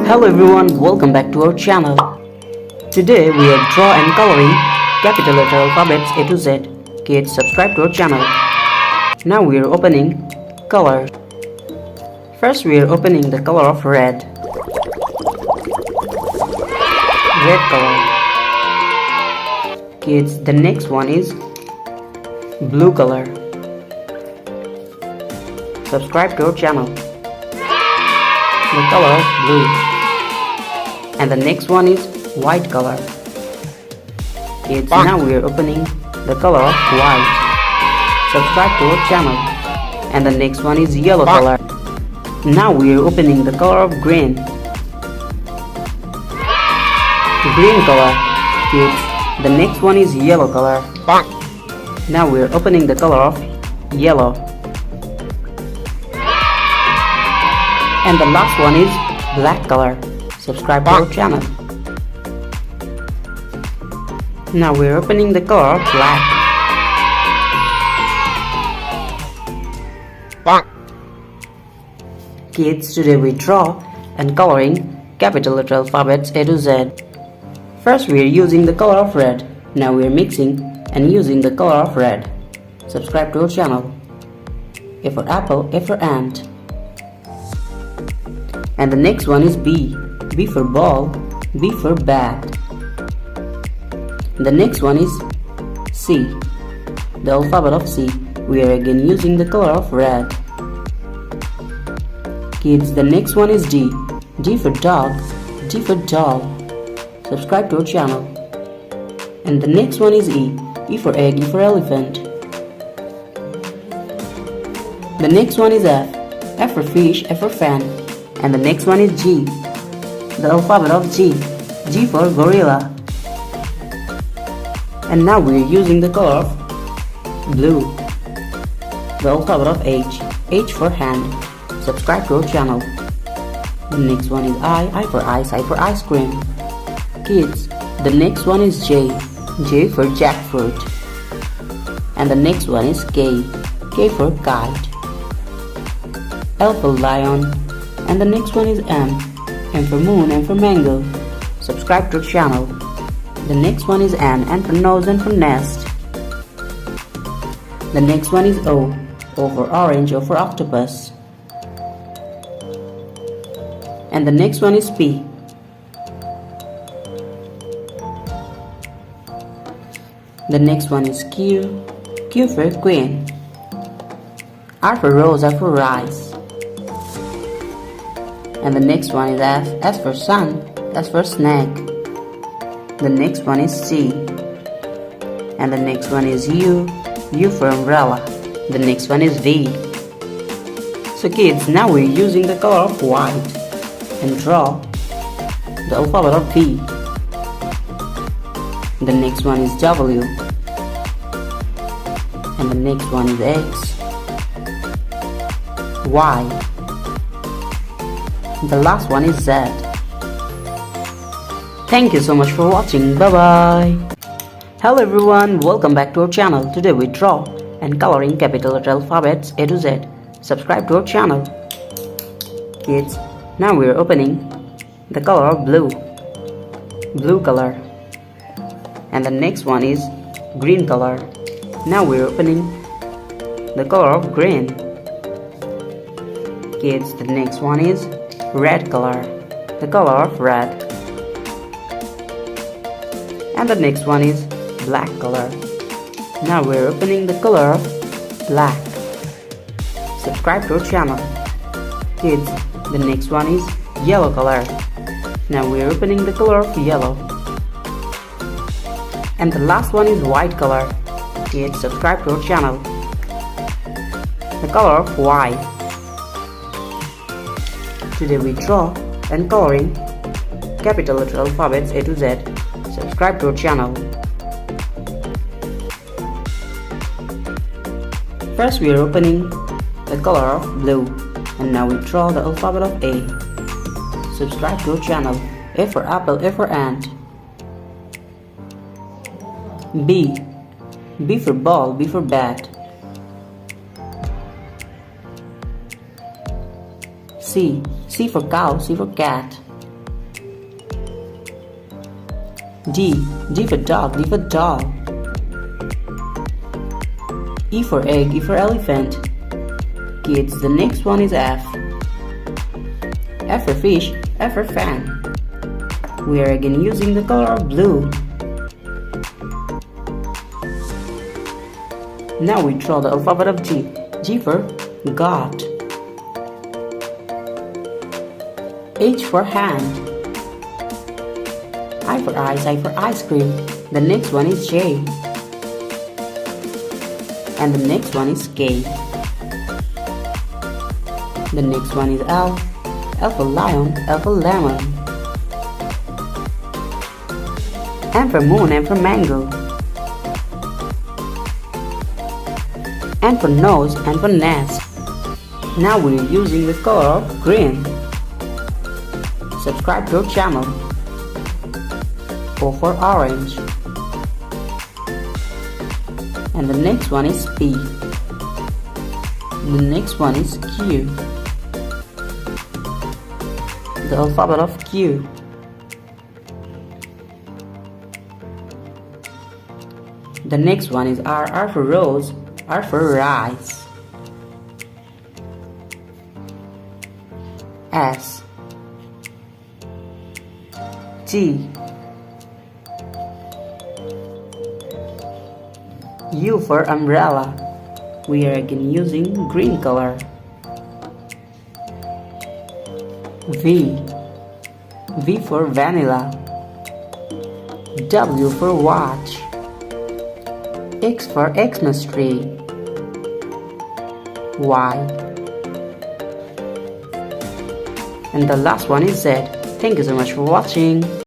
Hello everyone, welcome back to our channel. Today we are draw and coloring capital letter alphabets A to Z. Kids, subscribe to our channel. Now we are opening color. First we are opening the color of red. Red color. Kids, the next one is blue color. Subscribe to our channel. The color of blue. And the next one is white color. Kids, now we are opening the color of white. Subscribe to our channel. And the next one is yellow color. Now we are opening the color of green. Green color. Kids, the next one is yellow color. Now we are opening the color of yellow. And the last one is black color. Subscribe to our channel. Now we are opening the color of black. Kids, today we draw and coloring capital letter alphabets A to Z. First we are using the color of red. Now we are mixing and using the color of red. Subscribe to our channel. A for apple, A for ant. And the next one is B. B for ball, B for bat. The next one is C. The alphabet of C. We are again using the color of red. Kids, the next one is D. D for dog, D for doll. Subscribe to our channel. And the next one is E. E for egg, E for elephant. The next one is F. F for fish, F for fan. And the next one is G. The alphabet of G. G for gorilla. And now we are using the color of blue. The alphabet of H. H for hand. Subscribe to our channel. The next one is I for ice, I for ice cream. Kids, the next one is J. J for jackfruit. And the next one is K. K for kite. L for lion. And the next one is M. M for moon, M for mango. Subscribe to our channel. The next one is N for nose, N for nest. The next one is O. O for orange, O for octopus. And the next one is P. The next one is Q. Q for queen. R for rose, R for rice. And the next one is F. S for sun, S for snake. The next one is C. And the next one is U. U for umbrella. The next one is V. So kids, now we're using the color of white and draw the alphabet of V. The next one is W. And the next one is X. Y. The last one is Z. Thank you so much for watching. Bye bye. Hello everyone, welcome back to our channel. Today we draw and coloring capital letter alphabets A to Z. Subscribe to our channel. Kids, now we are opening the color of blue. Blue color. And the next one is green color. Now we are opening the color of green. Kids, the next one is red color. The color of red. And the next one is black color. Now we are opening the color of black. Subscribe to our channel. Kids, the next one is yellow color. Now we are opening the color of yellow. And the last one is white color. Kids, subscribe to our channel. The color of white. Today we draw and coloring capital letter alphabets A to Z. Subscribe to our channel. First we are opening the color of blue. And now we draw the alphabet of A. Subscribe to our channel. A for apple, A for ant. B. B for ball, B for bat. C. C for cow, C for cat. D for dog, D for dog. E for egg, E for elephant. Kids, the next one is F. F for fish, F for fan. We are again using the color of blue. Now we draw the alphabet of G. G for God. H for hand. I for eyes, I for ice cream. The next one is J. And the next one is K. The next one is L. L for lion, L for lemon. M for moon, M for mango. N for nose, N for nest. Now we are using the color of green. Subscribe to our channel. O for orange. And the next one is P. The next one is Q. The alphabet of Q. The next one is R. R for rose, R for rice. S. T. U for umbrella. We are again using green color. V. V for vanilla. W for watch. X for Xmas tree. Y. And the last one is Z. Thank you so much for watching.